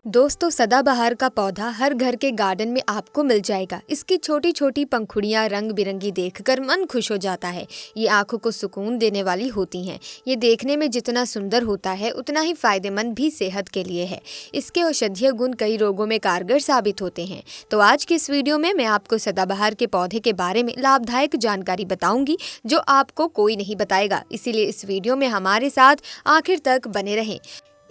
दोस्तों, सदाबहार का पौधा हर घर के गार्डन में आपको मिल जाएगा। इसकी छोटी छोटी पंखुड़ियां रंग बिरंगी देखकर मन खुश हो जाता है। ये आंखों को सुकून देने वाली होती हैं। ये देखने में जितना सुंदर होता है उतना ही फायदेमंद भी सेहत के लिए है। इसके औषधीय गुण कई रोगों में कारगर साबित होते हैं। तो आज की इस वीडियो में मैं आपको सदाबहार के पौधे के बारे में लाभदायक जानकारी बताऊंगी जो आपको कोई नहीं बताएगा। इसीलिए इस वीडियो में हमारे साथ आखिर तक बने रहें।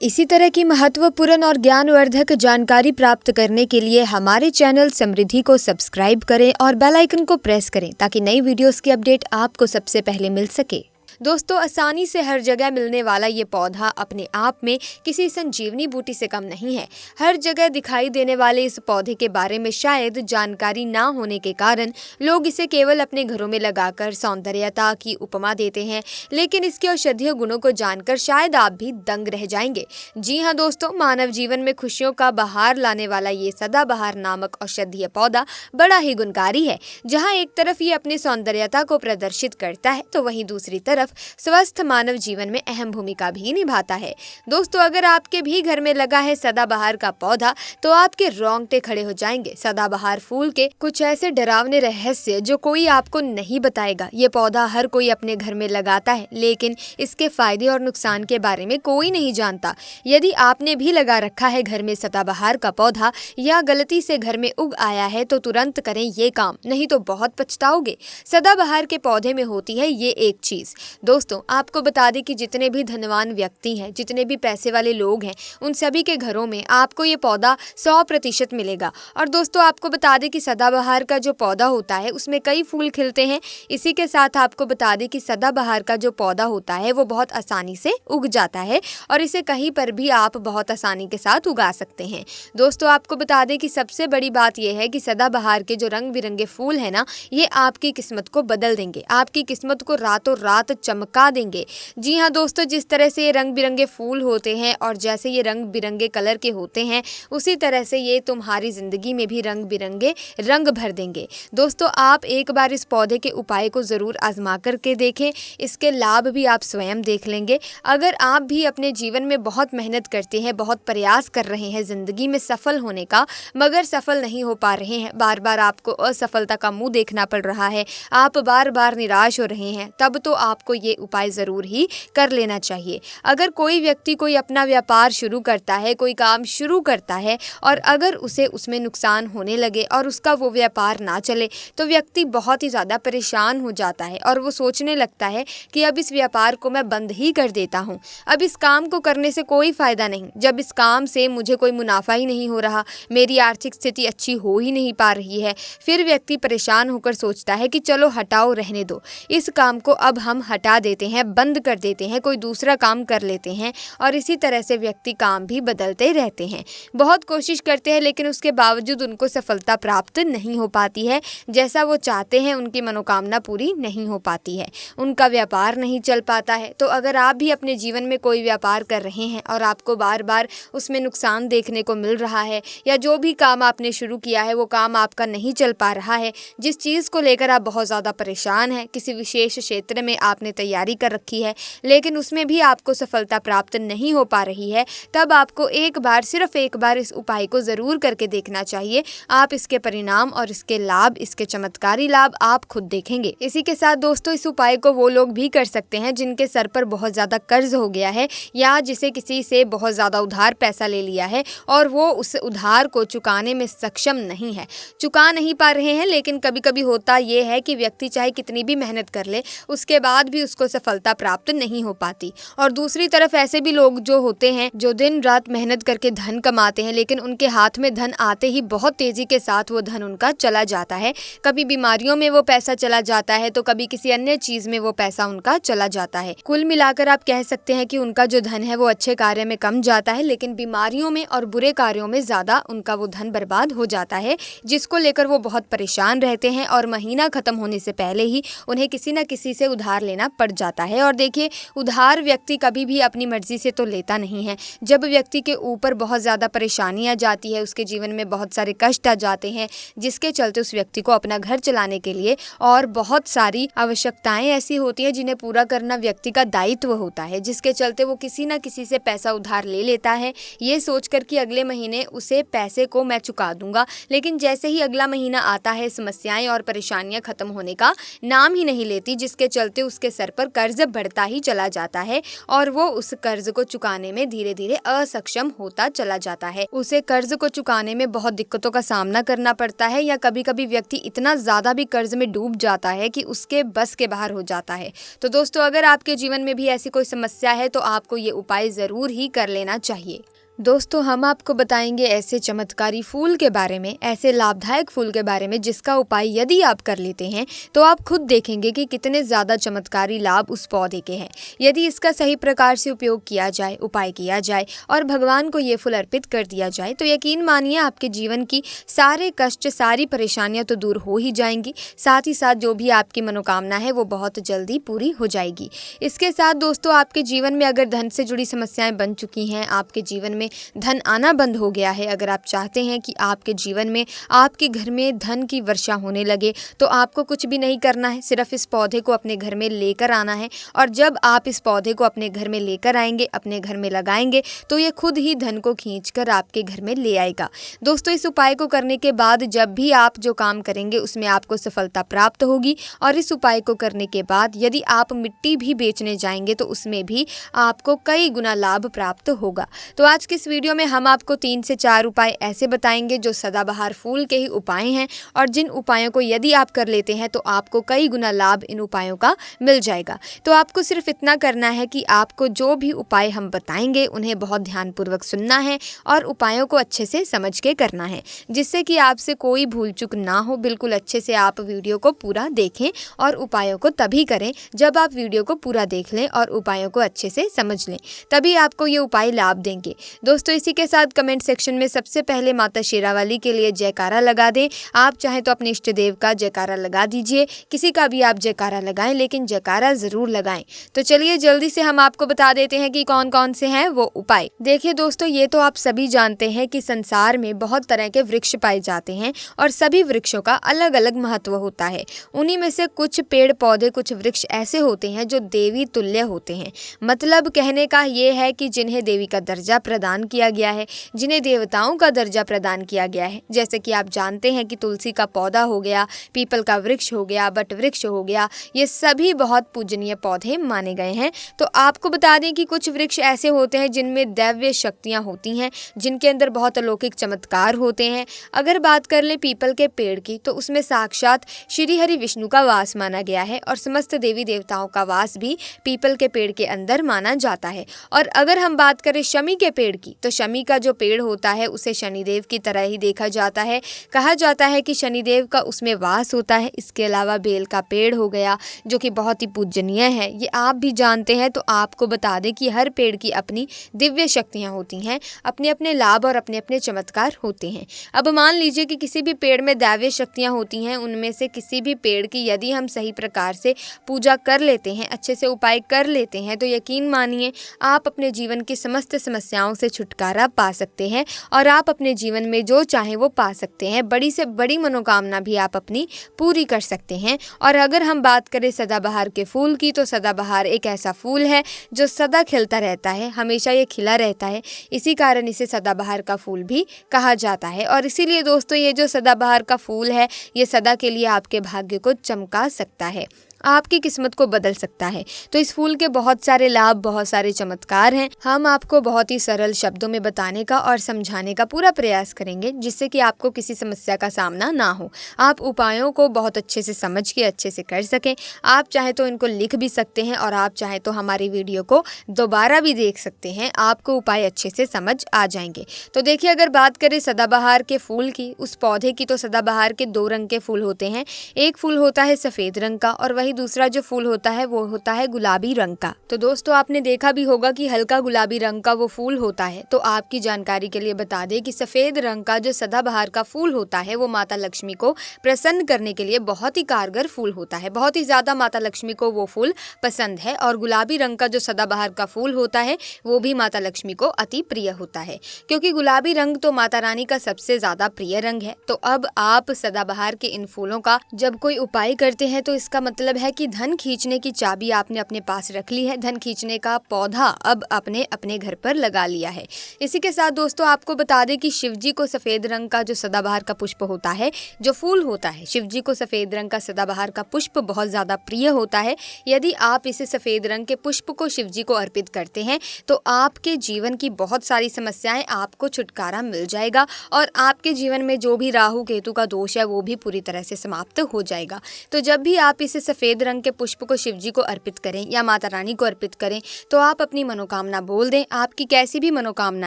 इसी तरह की महत्वपूर्ण और ज्ञानवर्धक जानकारी प्राप्त करने के लिए हमारे चैनल समृद्धि को सब्सक्राइब करें और बेल आइकन को प्रेस करें ताकि नई वीडियोस की अपडेट आपको सबसे पहले मिल सके। दोस्तों, आसानी से हर जगह मिलने वाला ये पौधा अपने आप में किसी संजीवनी बूटी से कम नहीं है। हर जगह दिखाई देने वाले इस पौधे के बारे में शायद जानकारी ना होने के कारण लोग इसे केवल अपने घरों में लगाकर सौंदर्यता की उपमा देते हैं, लेकिन इसके औषधीय गुणों को जानकर शायद आप भी दंग रह जाएंगे। जी हाँ दोस्तों, मानव जीवन में खुशियों का बहार लाने वाला ये सदाबहार नामक औषधीय पौधा बड़ा ही गुणकारी है। जहाँ एक तरफ ये अपनी सौंदर्यता को प्रदर्शित करता है तो वहीं दूसरी तरफ स्वस्थ मानव जीवन में अहम भूमिका भी निभाता है। दोस्तों, अगर आपके भी घर में लगा है सदाबहार का पौधा तो आपके रोंगटे खड़े हो जाएंगे। सदाबहार फूल के कुछ ऐसे डरावने रहस्य जो कोई आपको नहीं बताएगा। ये पौधा हर कोई अपने घर में लगाता है, लेकिन इसके फायदे और नुकसान के बारे में कोई नहीं जानता। यदि आपने भी लगा रखा है घर में सदाबहार का पौधा या गलती से घर में उग आया है तो तुरंत करें ये काम, नहीं तो बहुत पछताओगे। सदाबहार के पौधे में होती है ये एक चीज। दोस्तों, आपको बता दें कि जितने भी धनवान व्यक्ति हैं, जितने भी पैसे वाले लोग हैं, उन सभी के घरों में आपको ये पौधा 100% मिलेगा। और दोस्तों, आपको बता दें कि सदाबहार का जो पौधा होता है उसमें कई फूल खिलते हैं। इसी के साथ आपको बता दें कि सदाबहार का जो पौधा होता है वो बहुत आसानी से उग जाता है और इसे कहीं पर भी आप बहुत आसानी के साथ उगा सकते हैं। दोस्तों, आपको बता दें कि सबसे बड़ी बात यह है कि सदाबहार के जो रंग बिरंगे फूल है ना, ये आपकी किस्मत को बदल देंगे, आपकी किस्मत को रातों रात चमका देंगे। जी हाँ दोस्तों, जिस तरह से ये रंग बिरंगे फूल होते हैं और जैसे ये रंग बिरंगे कलर के होते हैं, उसी तरह से ये तुम्हारी जिंदगी में भी रंग बिरंगे रंग भर देंगे। दोस्तों, आप एक बार इस पौधे के उपाय को जरूर आजमा करके देखें। इसके लाभ भी आप स्वयं देख लेंगे। अगर आप भी अपने जीवन में बहुत मेहनत करते हैं, बहुत प्रयास कर रहे हैं जिंदगी में सफल होने का, मगर सफल नहीं हो पा रहे हैं, बार बार आपको असफलता का मुंह देखना पड़ रहा है, आप बार बार निराश हो रहे हैं, तब तो आपको ये उपाय जरूर ही कर लेना चाहिए। अगर कोई व्यक्ति कोई अपना व्यापार शुरू करता है, कोई काम शुरू करता है और अगर उसे उसमें नुकसान होने लगे और उसका वो व्यापार ना चले तो व्यक्ति बहुत ही ज़्यादा परेशान हो जाता है और वो सोचने लगता है कि अब इस व्यापार को मैं बंद ही कर देता हूँ, अब इस काम को करने से कोई फ़ायदा नहीं, जब इस काम से मुझे कोई मुनाफा ही नहीं हो रहा, मेरी आर्थिक स्थिति अच्छी हो ही नहीं पा रही है। फिर व्यक्ति परेशान होकर सोचता है कि चलो हटाओ, रहने दो, इस काम को अब हम हटा देते हैं, बंद कर देते हैं, कोई दूसरा काम कर लेते हैं। और इसी तरह से व्यक्ति काम भी बदलते रहते हैं, बहुत कोशिश करते हैं, लेकिन उसके बावजूद उनको सफलता प्राप्त नहीं हो पाती है। जैसा वो चाहते हैं उनकी मनोकामना पूरी नहीं हो पाती है, उनका व्यापार नहीं चल पाता है। तो अगर आप भी अपने जीवन में कोई व्यापार कर रहे हैं और आपको बार बार उसमें नुकसान देखने को मिल रहा है, या जो भी काम आपने शुरू किया है वो काम आपका नहीं चल पा रहा है, जिस चीज़ को लेकर आप बहुत ज़्यादा परेशान हैं, किसी विशेष क्षेत्र में आपने तैयारी कर रखी है लेकिन उसमें भी आपको सफलता प्राप्त नहीं हो पा रही है, तब आपको एक बार, सिर्फ एक बार इस उपाय को ज़रूर करके देखना चाहिए। आप इसके परिणाम और इसके लाभ, इसके चमत्कारी लाभ आप खुद देखेंगे। इसी के साथ दोस्तों, इस उपाय को वो लोग भी कर सकते हैं जिनके सर पर बहुत ज़्यादा कर्ज हो गया है या जिसे किसी से बहुत ज़्यादा उधार पैसा ले लिया है और वो उस उधार को चुकाने में सक्षम नहीं है, चुका नहीं पा रहे हैं। लेकिन कभी कभी होता ये है कि व्यक्ति चाहे कितनी भी मेहनत कर ले, उसके बाद भी उसको सफलता प्राप्त नहीं हो पाती। और दूसरी तरफ ऐसे भी लोग जो होते हैं जो दिन रात मेहनत करके धन कमाते हैं, लेकिन उनके हाथ में धन आते ही बहुत तेजी के साथ वो धन उनका चला जाता है। कभी बीमारियों में वो पैसा चला जाता है तो कभी किसी अन्य चीज में वो पैसा उनका चला जाता है। कुल मिलाकर आप कह सकते हैं कि उनका जो धन है वो अच्छे कार्य में कम जाता है, लेकिन बीमारियों में और बुरे कार्यों में ज्यादा उनका वो धन बर्बाद हो जाता है, जिसको लेकर वो बहुत परेशान रहते हैं और महीना खत्म होने से पहले ही उन्हें किसी न किसी से उधार लेना पड़ जाता है। और देखिए, उधार व्यक्ति कभी भी अपनी मर्जी से तो लेता नहीं है। जब व्यक्ति के ऊपर बहुत ज़्यादा परेशानी आ जाती है, उसके जीवन में बहुत सारे कष्ट आ जाते हैं, जिसके चलते उस व्यक्ति को अपना घर चलाने के लिए और बहुत सारी आवश्यकताएं ऐसी होती हैं जिन्हें पूरा करना व्यक्ति का दायित्व होता है, जिसके चलते वो किसी न किसी से पैसा उधार ले लेता है, ये सोचकर कि अगले महीने उसे पैसे को मैं चुका दूंगा। लेकिन जैसे ही अगला महीना आता है, समस्याएं और परेशानियां खत्म होने का नाम ही नहीं लेती, जिसके चलते उसके सर पर कर्ज बढ़ता ही चला जाता है और वो उस कर्ज को चुकाने में धीरे धीरे असक्षम होता चला जाता है। उसे कर्ज को चुकाने में बहुत दिक्कतों का सामना करना पड़ता है, या कभी कभी व्यक्ति इतना ज्यादा भी कर्ज में डूब जाता है कि उसके बस के बाहर हो जाता है। तो दोस्तों, अगर आपके जीवन में भी ऐसी कोई समस्या है तो आपको ये उपाय जरूर ही कर लेना चाहिए। दोस्तों, हम आपको बताएंगे ऐसे चमत्कारी फूल के बारे में, ऐसे लाभदायक फूल के बारे में जिसका उपाय यदि आप कर लेते हैं तो आप खुद देखेंगे कि कितने ज़्यादा चमत्कारी लाभ उस पौधे के हैं। यदि इसका सही प्रकार से उपयोग किया जाए, उपाय किया जाए और भगवान को ये फूल अर्पित कर दिया जाए तो यकीन मानिए आपके जीवन की सारे कष्ट, सारी परेशानियाँ तो दूर हो ही जाएंगी। साथ ही साथ जो भी आपकी मनोकामना है वो बहुत जल्दी पूरी हो जाएगी। इसके साथ दोस्तों, आपके जीवन में अगर धन से जुड़ी समस्याएं बन चुकी हैं, आपके जीवन में धन आना बंद हो गया है, अगर आप चाहते हैं कि आपके जीवन में, आपके घर में धन की वर्षा होने लगे, तो आपको कुछ भी नहीं करना है, सिर्फ इस पौधे को अपने घर में लेकर आना है। और जब आप इस पौधे को अपने घर में लेकर आएंगे, अपने घर में लगाएंगे, तो ये खुद ही धन को खींचकर आपके घर में ले आएगा। दोस्तों, इस उपाय को करने के बाद जब भी आप जो काम करेंगे उसमें आपको सफलता प्राप्त होगी। और इस उपाय को करने के बाद यदि आप मिट्टी भी बेचने जाएंगे तो उसमें भी आपको कई गुना लाभ प्राप्त होगा। तो आज इस वीडियो में हम आपको 3 से 4 उपाय ऐसे बताएंगे जो सदाबहार फूल के ही उपाय हैं, और जिन उपायों को यदि आप कर लेते हैं तो आपको कई गुना लाभ इन उपायों का मिल जाएगा। तो आपको सिर्फ इतना करना है कि आपको जो भी उपाय हम बताएंगे उन्हें बहुत ध्यानपूर्वक सुनना है और उपायों को अच्छे से समझ के करना है, जिससे कि आपसे कोई भूल चूक ना हो। बिल्कुल अच्छे से आप वीडियो को पूरा देखें और उपायों को तभी करें जब आप वीडियो को पूरा देख लें और उपायों को अच्छे से समझ लें, तभी आपको ये उपाय लाभ देंगे। दोस्तों, इसी के साथ कमेंट सेक्शन में सबसे पहले माता शेरावाली के लिए जयकारा लगा दें। आप चाहें तो अपने इष्ट देव का जयकारा लगा दीजिए, किसी का भी आप जयकारा लगाएं, लेकिन जयकारा जरूर लगाएं। तो चलिए जल्दी से हम आपको बता देते हैं कि कौन कौन से हैं वो उपाय। देखिए दोस्तों, ये तो आप सभी जानते हैं कि संसार में बहुत तरह के वृक्ष पाए जाते हैं और सभी वृक्षों का अलग अलग महत्व होता है। उन्हीं में से कुछ पेड़ पौधे, कुछ वृक्ष ऐसे होते हैं जो देवी तुल्य होते हैं। मतलब कहने का ये है कि जिन्हें देवी का दर्जा प्रदान किया गया है, जिन्हें देवताओं का दर्जा प्रदान किया गया है। जैसे कि आप जानते हैं कि तुलसी का पौधा हो गया, पीपल का वृक्ष हो गया, बट वृक्ष हो गया, ये सभी बहुत पूजनीय पौधे माने गए हैं। तो आपको बता दें कि कुछ वृक्ष ऐसे होते हैं जिनमें दैव्य शक्तियां होती हैं, जिनके अंदर बहुत अलौकिक चमत्कार होते हैं। अगर बात कर ले पीपल के पेड़ की, तो उसमें साक्षात श्री हरि विष्णु का वास माना गया है और समस्त देवी देवताओं का वास भी पीपल के पेड़ के अंदर माना जाता है। और अगर हम बात करें शमी के पेड़ की, तो शमी का जो पेड़ होता है उसे शनिदेव की तरह ही देखा जाता है। कहा जाता है कि शनिदेव का उसमें वास होता है। इसके अलावा बेल का पेड़ हो गया, जो कि बहुत ही पूजनीय है, ये आप भी जानते हैं। तो आपको बता दें कि हर पेड़ की अपनी दिव्य शक्तियाँ होती हैं, अपने अपने लाभ और अपने अपने चमत्कार होते हैं। अब मान लीजिए कि किसी भी पेड़ में दैवीय शक्तियाँ होती हैं, उनमें से किसी भी पेड़ की यदि हम सही प्रकार से पूजा कर लेते हैं, अच्छे से उपाय कर लेते हैं, तो यकीन मानिए आप अपने जीवन की समस्त समस्याओं से छुटकारा पा सकते हैं और आप अपने जीवन में जो चाहें वो पा सकते हैं। बड़ी से बड़ी मनोकामना भी आप अपनी पूरी कर सकते हैं। और अगर हम बात करें सदाबहार के फूल की, तो सदाबहार एक ऐसा फूल है जो सदा खिलता रहता है, हमेशा ये खिला रहता है। इसी कारण इसे सदाबहार का फूल भी कहा जाता है। और इसीलिए दोस्तों, ये जो सदाबहार का फूल है, ये सदा के लिए आपके भाग्य को चमका सकता है, आपकी किस्मत को बदल सकता है। तो इस फूल के बहुत सारे लाभ, बहुत सारे चमत्कार हैं। हम आपको बहुत ही सरल शब्दों में बताने का और समझाने का पूरा प्रयास करेंगे, जिससे कि आपको किसी समस्या का सामना ना हो, आप उपायों को बहुत अच्छे से समझ के अच्छे से कर सकें। आप चाहे तो इनको लिख भी सकते हैं और आप चाहे तो हमारी वीडियो को दोबारा भी देख सकते हैं, आपको उपाय अच्छे से समझ आ जाएंगे। तो देखिए, अगर बात करें सदाबहार के फूल की, उस पौधे की, तो सदाबहार के 2 रंग के फूल होते हैं। एक फूल होता है सफ़ेद रंग का और वही दूसरा जो फूल होता है वो होता है गुलाबी रंग का। तो दोस्तों आपने देखा भी होगा कि हल्का गुलाबी रंग का वो फूल होता है। तो आपकी जानकारी के लिए बता दें कि सफेद रंग का जो सदाबहार का फूल होता है वो माता लक्ष्मी को प्रसन्न करने के लिए बहुत ही कारगर फूल होता है। बहुत ही ज्यादा माता लक्ष्मी को वो फूल पसंद है और गुलाबी रंग का जो सदाबहार का फूल होता है वो भी माता लक्ष्मी को अति प्रिय होता है, क्योंकि गुलाबी रंग तो माता रानी का सबसे ज्यादा प्रिय रंग है। तो अब आप सदाबहार के इन फूलों का जब कोई उपाय करते हैं तो इसका मतलब है कि धन खींचने की चाबी आपने अपने पास रख ली है, धन खींचने का पौधा अब आपने अपने घर पर लगा लिया है। इसी के साथ दोस्तों आपको बता दें कि शिवजी को सफेद रंग का जो सदाबहार का पुष्प होता है, जो फूल होता है, शिवजी को सफेद रंग का सदाबहार का पुष्प बहुत ज्यादा प्रिय होता है। यदि आप इसे सफेद रंग के पुष्प को शिवजी को अर्पित करते हैं तो आपके जीवन की बहुत सारी समस्याएं आपको छुटकारा मिल जाएगा और आपके जीवन में जो भी राहु केतु का दोष है वो भी पूरी तरह से समाप्त हो जाएगा। तो जब भी आप इसे सफेद रंग के पुष्प को शिवजी को अर्पित करें या माता रानी को अर्पित करें तो आप अपनी मनोकामना बोल दें, आपकी कैसी भी मनोकामना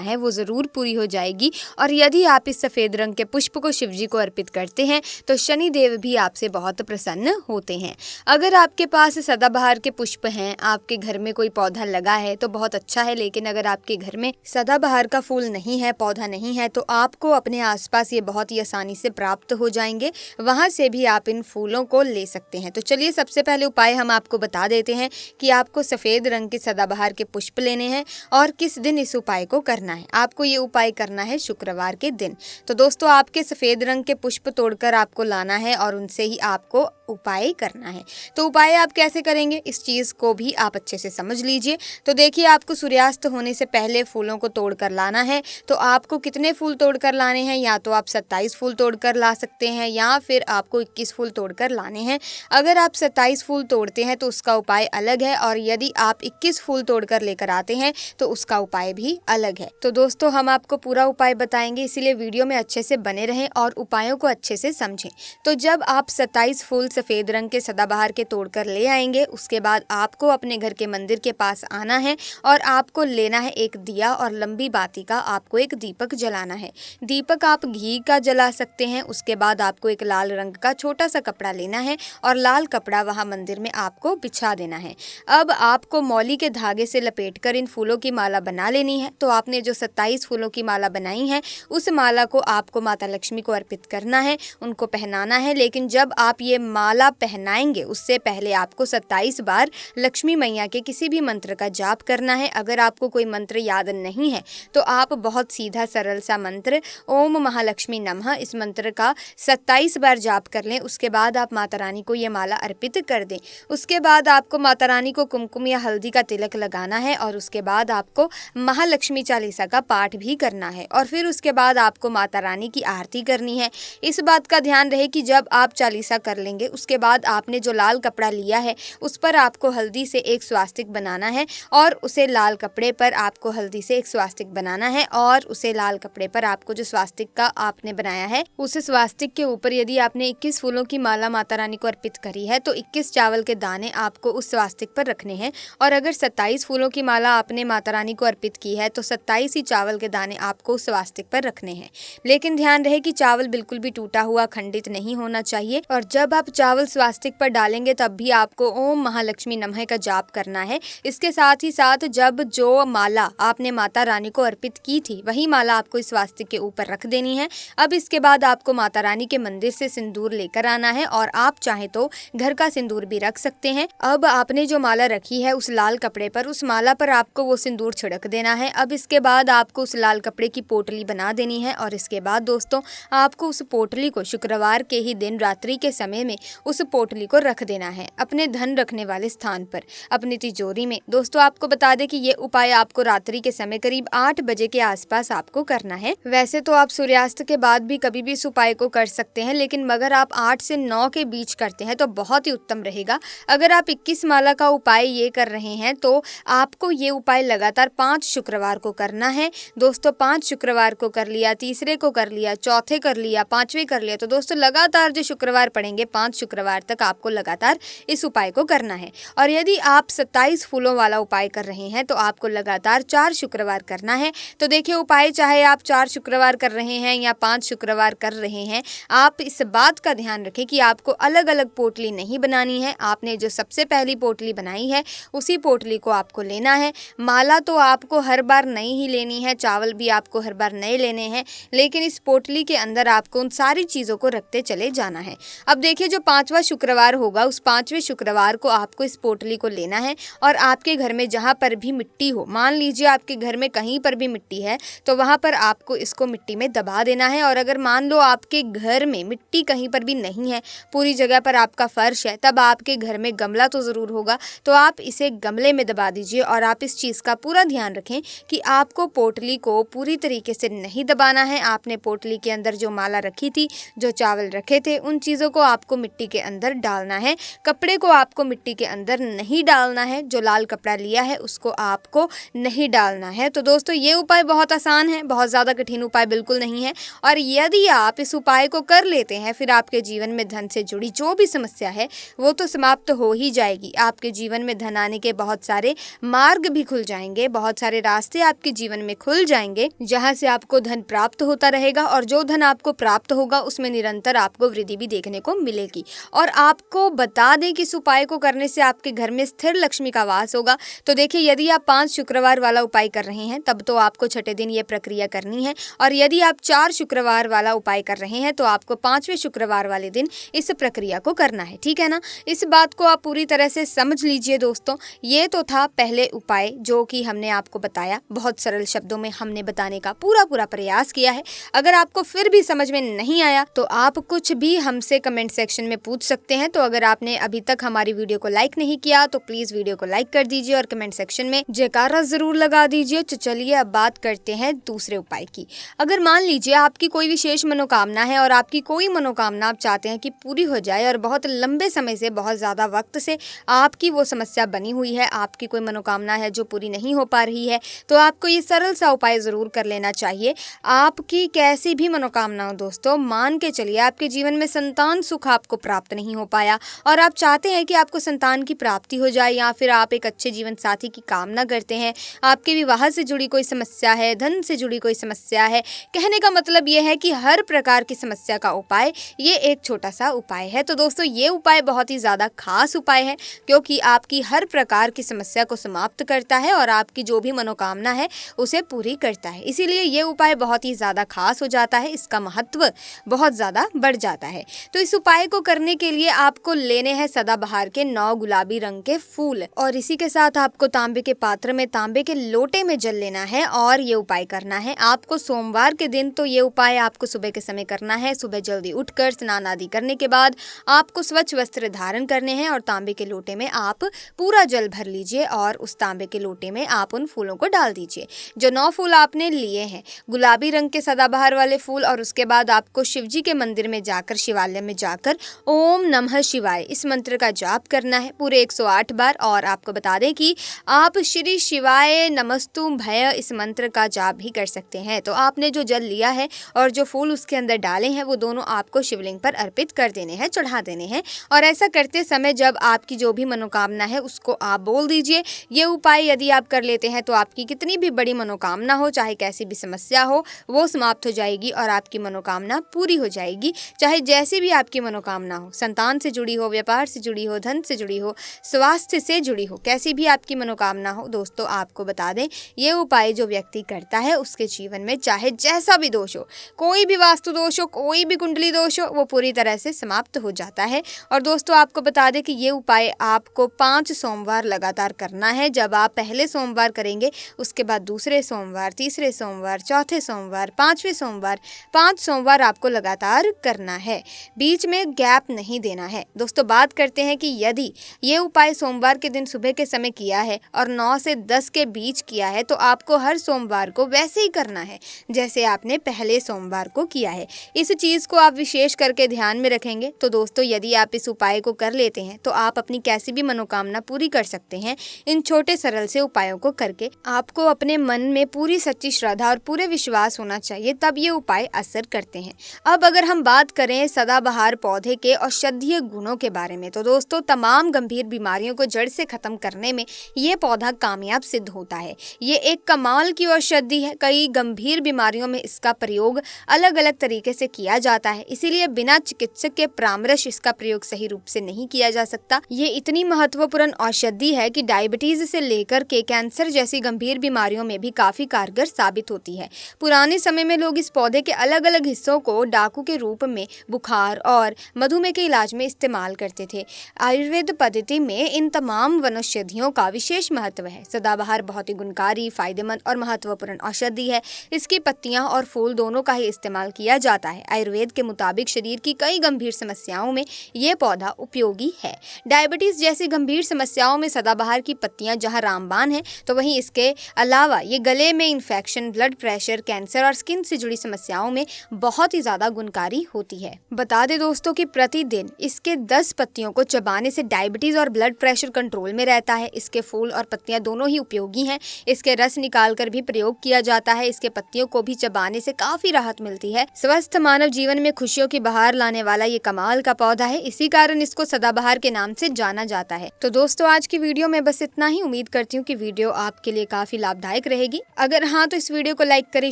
है वो जरूर पूरी हो जाएगी। और यदि आप इस सफेद रंग के पुष्प को शिवजी को अर्पित करते हैं तो शनि देव भी आपसे बहुत प्रसन्न होते हैं। अगर आपके पास सदाबहार के पुष्प हैं, आपके घर में कोई पौधा लगा है तो बहुत अच्छा है, लेकिन अगर आपके घर में सदाबहार का फूल नहीं है, पौधा नहीं है, तो आपको अपने आसपास ये बहुत ही आसानी से प्राप्त हो जाएंगे। वहां से भी आप इन फूलों को ले सकते हैं। तो चलिए सबसे पहले उपाय हम आपको बता देते हैं कि आपको सफेद रंग के सदाबहार के पुष्प लेने हैं और किस दिन इस उपाय को करना है। आपको ये उपाय करना है शुक्रवार के दिन। तो दोस्तों आपके सफेद रंग के पुष्प तोड़कर आपको लाना है और उनसे ही आपको उपाय करना है। तो उपाय आप कैसे करेंगे इस चीज को भी आप अच्छे से समझ लीजिए। तो देखिए आपको सूर्यास्त होने से पहले फूलों को तोड़कर लाना है। तो आपको कितने फूल तोड़कर लाने हैं, या तो आप 27 फूल तोड़कर ला सकते हैं या फिर आपको 21 फूल तोड़कर लाने हैं। अगर आप 27 फूल तोड़ते हैं तो उसका उपाय अलग है और यदि आप 21 फूल तोड़कर लेकर आते हैं तो उसका उपाय भी अलग है। तो दोस्तों हम आपको पूरा उपाय बताएंगे, इसीलिए वीडियो में अच्छे से बने रहें और उपायों को अच्छे से समझें। तो जब आप 27 फूल सफेद रंग के सदाबहार के तोड़कर ले आएंगे उसके बाद आपको अपने घर के मंदिर के पास आना है और आपको लेना है एक दिया और लंबी बाती का आपको एक दीपक जलाना है। दीपक आप घी का जला सकते हैं। उसके बाद आपको एक लाल रंग का छोटा सा कपड़ा लेना है और लाल कपड़ा वहां मंदिर में आपको बिछा देना है। अब आपको मौली के धागे से लपेटकर इन फूलों की माला बना लेनी है। तो आपने जो 27 फूलों की माला बनाई है उस माला को आपको माता लक्ष्मी को अर्पित करना है, उनको पहनाना है। लेकिन जब आप ये माला पहनाएंगे उससे पहले आपको 27 बार लक्ष्मी मैया के किसी भी मंत्र का जाप करना है। अगर आपको कोई मंत्र याद नहीं है तो आप बहुत सीधा सरल सा मंत्र ओम महालक्ष्मी नमः इस मंत्र का 27 बार जाप कर लें। उसके बाद आप माता रानी को ये माला अर्पित कर दें। उसके बाद आपको माता रानी को कुमकुम या हल्दी का तिलक लगाना है और उसके बाद आपको महालक्ष्मी चालीसा का पाठ भी करना है और फिर उसके बाद आपको माता रानी की आरती करनी है। इस बात का ध्यान रहे कि जब आप चालीसा कर लेंगे उसके बाद आपने जो लाल कपड़ा लिया है उस पर आपको हल्दी से एक स्वास्तिक बनाना है और उसे लाल कपड़े पर आपको हल्दी से एक स्वास्तिक बनाना है और उसे लाल कपड़े पर आपको जो स्वास्तिक का आपने बनाया है उस स्वास्तिक के ऊपर यदि आपने 21 फूलों की माला माता रानी को अर्पित करी है तो 21 चावल के दाने आपको उस स्वास्तिक पर रखने हैं। और अगर 27 फूलों की माला आपने माता रानी को अर्पित की है तो 27 ही चावल के दाने आपको उस स्वास्तिक पर रखने हैं। लेकिन ध्यान रहे कि चावल बिल्कुल भी टूटा हुआ खंडित नहीं होना चाहिए और जब आप चावल स्वास्तिक पर डालेंगे तब भी आपको ओम महालक्ष्मी नमः का जाप करना है। इसके साथ ही साथ जब जो माला आपने माता रानी को अर्पित की थी वही माला आपको इस स्वास्तिक के ऊपर रख देनी है। अब इसके बाद आपको माता रानी के मंदिर से सिंदूर लेकर आना है और आप चाहे तो घर का सिंदूर भी रख सकते हैं। अब आपने जो माला रखी है उस लाल कपड़े पर उस माला पर आपको वो सिंदूर छिड़क देना है। अब इसके बाद आपको उस लाल कपड़े की पोटली बना देनी है और इसके बाद दोस्तों आपको उस पोटली को शुक्रवार के ही दिन रात्रि के समय में उस पोटली को रख देना है अपने धन रखने वाले स्थान पर, अपनी तिजोरी में। दोस्तों आपको बता दें कि ये उपाय आपको रात्रि के समय करीब 8 बजे के आसपास आपको करना है। वैसे तो आप सूर्यास्त के बाद भी कभी भी इस उपाय को कर सकते हैं, लेकिन मगर आप 8 से 9 के बीच करते हैं तो बहुत ही उत्तम रहेगा। अगर आप 21 माला का उपाय ये कर रहे हैं तो आपको ये उपाय लगातार 5 शुक्रवार को करना है। दोस्तों 5 शुक्रवार को कर लिया, तीसरे को कर लिया, चौथे कर लिया, 5वें कर लिया, तो दोस्तों लगातार जो शुक्रवार पड़ेंगे 5 शुक्रवार तक आपको लगातार इस उपाय को करना है। और यदि आप 27 फूलों वाला उपाय कर रहे हैं तो आपको लगातार 4 शुक्रवार करना है। तो देखिए उपाय चाहे आप 4 शुक्रवार कर रहे हैं या 5 शुक्रवार कर रहे हैं, आप इस बात का ध्यान रखें कि आपको अलग अलग पोटली नहीं बनानी है। आपने जो सबसे पहली पोटली बनाई है उसी पोटली को आपको लेना है। माला तो आपको हर बार नई ही लेनी है, चावल भी आपको हर बार नए लेने हैं, लेकिन इस पोटली के अंदर आपको उन सारी चीज़ों को रखते चले जाना है। अब देखिए जो 5वां शुक्रवार होगा उस 5वें शुक्रवार को आपको इस पोटली को लेना है और आपके घर में जहाँ पर भी मिट्टी हो, मान लीजिए आपके घर में कहीं पर भी मिट्टी है तो वहाँ पर आपको इसको मिट्टी में दबा देना है। और अगर मान लो आपके घर में मिट्टी कहीं पर भी नहीं है, पूरी जगह पर आपका फर्श है, तब आपके घर में गमला तो ज़रूर होगा, तो आप इसे गमले में दबा दीजिए। और आप इस चीज़ का पूरा ध्यान रखें कि आपको पोटली को पूरी तरीके से नहीं दबाना है। आपने पोटली के अंदर जो माला रखी थी, जो चावल रखे थे, उन चीज़ों को आपको मिट्टी के अंदर डालना है। कपड़े को आपको मिट्टी के अंदर नहीं डालना है, जो लाल कपड़ा लिया है उसको आपको नहीं डालना है। तो दोस्तों ये उपाय बहुत आसान है, बहुत ज़्यादा कठिन उपाय बिल्कुल नहीं है। और यदि आप इस उपाय को कर लेते हैं फिर आपके जीवन में धन से जुड़ी जो भी समस्या है वो तो समाप्त हो ही जाएगी। आपके जीवन में धन आने के बहुत सारे मार्ग भी खुल जाएंगे, बहुत सारे रास्ते आपके जीवन में खुल जाएंगे जहाँ से आपको धन प्राप्त होता रहेगा। और जो धन आपको प्राप्त होगा उसमें निरंतर आपको वृद्धि भी देखने को मिलेगी। और आपको बता दें कि इस उपाय को करने से आपके घर में स्थिर लक्ष्मी का वास होगा। तो देखिए यदि आप 5 शुक्रवार वाला उपाय कर रहे हैं तब तो आपको छठे दिन ये प्रक्रिया करनी है। और यदि आप 4 शुक्रवार वाला उपाय कर रहे हैं तो आपको 5वें शुक्रवार वाले दिन इस प्रक्रिया को करना है, ठीक है ना। इस बात को आप पूरी तरह से समझ लीजिए दोस्तों। ये तो था पहले उपाय जो कि हमने आपको बताया, बहुत सरल शब्दों में हमने बताने का पूरा प्रयास किया है। अगर आपको फिर भी समझ में नहीं आया तो आप कुछ भी हमसे कमेंट सेक्शन में पूछ सकते हैं। तो अगर आपने अभी तक हमारी वीडियो को लाइक नहीं किया तो प्लीज वीडियो को लाइक कर दीजिए और कमेंट सेक्शन में जयकारा जरूर लगा दीजिए। तो चलिए अब बात करते हैं दूसरे उपाय की। अगर मान लीजिए आपकी कोई विशेष मनोकामना है और आपकी कोई मनोकामना आप चाहते हैं कि पूरी हो जाए और बहुत लंबे समय से, बहुत ज़्यादा वक्त से आपकी वो समस्या बनी हुई है, आपकी कोई मनोकामना है जो पूरी नहीं हो पा रही है, तो आपको ये सरल सा उपाय ज़रूर कर लेना चाहिए। आपकी कैसी भी मनोकामना हो दोस्तों, मान के चलिए आपके जीवन में संतान सुख आपको प्राप्त नहीं हो पाया और आप चाहते हैं कि आपको संतान की प्राप्ति हो जाए, या फिर आप एक अच्छे जीवन साथी की कामना करते हैं, आपके विवाह से जुड़ी कोई समस्या है, धन से जुड़ी कोई समस्या है। कहने का मतलब ये है कि हर प्रकार की समस्या का उपाय ये एक छोटा सा उपाय है। तो दोस्तों ये उपाय बहुत ही ज़्यादा खास उपाय है क्योंकि आपकी हर प्रकार की समस्या को समाप्त करता है और आपकी जो भी मनोकामना है उसे पूरी करता है। इसीलिए ये उपाय बहुत ही ज़्यादा खास हो जाता है, इसका महत्व बहुत ज़्यादा बढ़ जाता है। तो इस उपाय को करने के लिए आपको लेने हैं सदाबहार के 9 गुलाबी रंग के फूल और इसी के साथ आपको तांबे के पात्र में, तांबे के लोटे में जल लेना है और ये उपाय करना है। आपको सोमवार के दिन तो ये उपाय आपको सुबह के समय करना है। सुबह जल्दी उठकर स्नान आदि करने के बाद आपको स्वच्छ वस्त्र धारण करने हैं और तांबे के लोटे में आप पूरा जल भर लीजिए और उस तांबे के लोटे में आप उन फूलों को डाल दीजिए। जो 9 फूल आपने लिए हैं, गुलाबी रंग के सदाबहार वाले फूल, और उसके बाद आपको शिवजी के मंदिर में जाकर, शिवालय में जाकर ओम नमः शिवाय इस मंत्र का जाप करना है पूरे 108 बार। और आपको बता दें कि आप श्री शिवाय नमस्तु भय इस मंत्र का जाप भी कर सकते हैं। तो आपने जो जल लिया है और जो फूल उसके अंदर डाले हैं वो दोनों आपको शिवलिंग पर अर्पित कर देने हैं, चढ़ा देने हैं। और ऐसा करते समय जब आपकी जो भी मनोकामना है उसको आप बोल दीजिए। ये उपाय यदि आप कर लेते हैं तो आपकी कितनी भी बड़ी मनोकामना हो, चाहे कैसी भी समस्या हो, वो समाप्त हो जाएगी और आपकी मनोकामना पूरी हो जाएगी। चाहे जैसी भी आपकी मनोकामना हो, संतान से जुड़ी हो, व्यापार से जुड़ी हो, धन से जुड़ी हो, स्वास्थ्य से जुड़ी हो, कैसी भी आपकी मनोकामना हो दोस्तों, आपको बता दें ये उपाय जो व्यक्ति करता है उसके जीवन में चाहे जैसा भी दोष हो, कोई भी वास्तु दोष हो, कोई भी कुंडली दोष हो, वो पूरी तरह से समाप्त हो जाता है। और दोस्तों आपको बता दें कि ये उपाय आपको 5 सोमवार लगातार करना है। जब आप पहले सोमवार करेंगे उसके बाद दूसरे सोमवार, तीसरे सोमवार, चौथे सोमवार, 5वें सोमवार, 5 सोमवार आपको लगातार करना है, बीच में गैप नहीं देना है। दोस्तों बात करते हैं कि यदि ये उपाय सोमवार के दिन सुबह के समय किया है और 9 से 10 के बीच किया है तो आपको हर सोमवार को वैसे ही करना है जैसे आपने पहले सोमवार को किया है। इस चीज़ को आप विशेष करके ध्यान में रखेंगे तो दोस्तों यदि आप इस उपाय को कर लेते हैं तो आप अपनी कैसी भी मनोकामना पूरी कर सकते हैं। इन छोटे सरल से उपायों को करके आपको अपने मन में पूरी सच्ची श्रद्धा और पूरे विश्वास होना चाहिए, तब ये उपाय असर करते हैं। अब अगर हम बात करें सदाबहार पौधे के औषधीय गुणों के बारे में। तो दोस्तों, तमाम गंभीर बीमारियों को जड़ से खत्म करने में ये पौधा कामयाब सिद्ध होता है। ये एक कमाल की औषधि है। कई गंभीर बीमारियों में इसका प्रयोग अलग अलग तरीके से किया जाता है, इसीलिए बिना चिकित्सक के परामर्श इसका प्रयोग सही रूप से नहीं किया जा सकता। ये इतनी महत्वपूर्ण औषधि है कि डायबिटीज से लेकर के कैंसर जैसी गंभीर बीमारियों में भी काफी कारगर साबित होती है। पुराने समय में लोग इस पौधे के अलग अलग हिस्सों को डाकू के रूप में बुखार और मधुमेह के इलाज में इस्तेमाल करते थे। आयुर्वेद पद्धति में इन तमाम वनौषधियों का विशेष महत्व है। सदाबहार बहुत ही गुणकारी, फायदेमंद और महत्वपूर्ण औषधि है। इसकी पत्तियां और फूल दोनों का ही इस्तेमाल किया जाता है। आयुर्वेद के मुताबिक शरीर की कई गंभीर समस्याओं में ये पौधा उपयोगी है। डायबिटीज जैसी गंभीर समस्याओं में सदाबहार की पत्तियां जहां रामबाण है, तो वहीं इसके अलावा ये गले में इन्फेक्शन, ब्लड प्रेशर, कैंसर और स्किन से जुड़ी समस्याओं में बहुत ही ज्यादा गुणकारी होती है। बता दें दोस्तों कि प्रतिदिन इसके 10 पत्तियों को चबाने से डायबिटीज और ब्लड प्रेशर कंट्रोल में रहता है। इसके फूल और पत्तियां दोनों ही उपयोगी हैं। इसके रस निकाल कर भी प्रयोग किया जाता है। इसके पत्तियों को भी चबाने से काफी राहत मिलती है। स्वस्थ मानव जीवन में खुशियों की बहार लाने वाला ये कमाल का पौधा है, इसी कारण इसको सदाबहार के नाम से जाना जाता है। तो दोस्तों, आज की वीडियो में बस इतना ही। उम्मीद करती हूँ कि वीडियो आपके लिए काफी लाभदायक रहेगी। अगर हाँ, तो इस वीडियो को लाइक करें,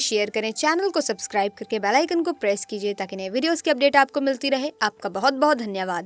शेयर करें, चैनल को सब्सक्राइब करके बेल आइकन को प्रेस कीजिए ताकि नए वीडियोस की अपडेट आपको मिलती रहे। आपका बहुत बहुत धन्यवाद।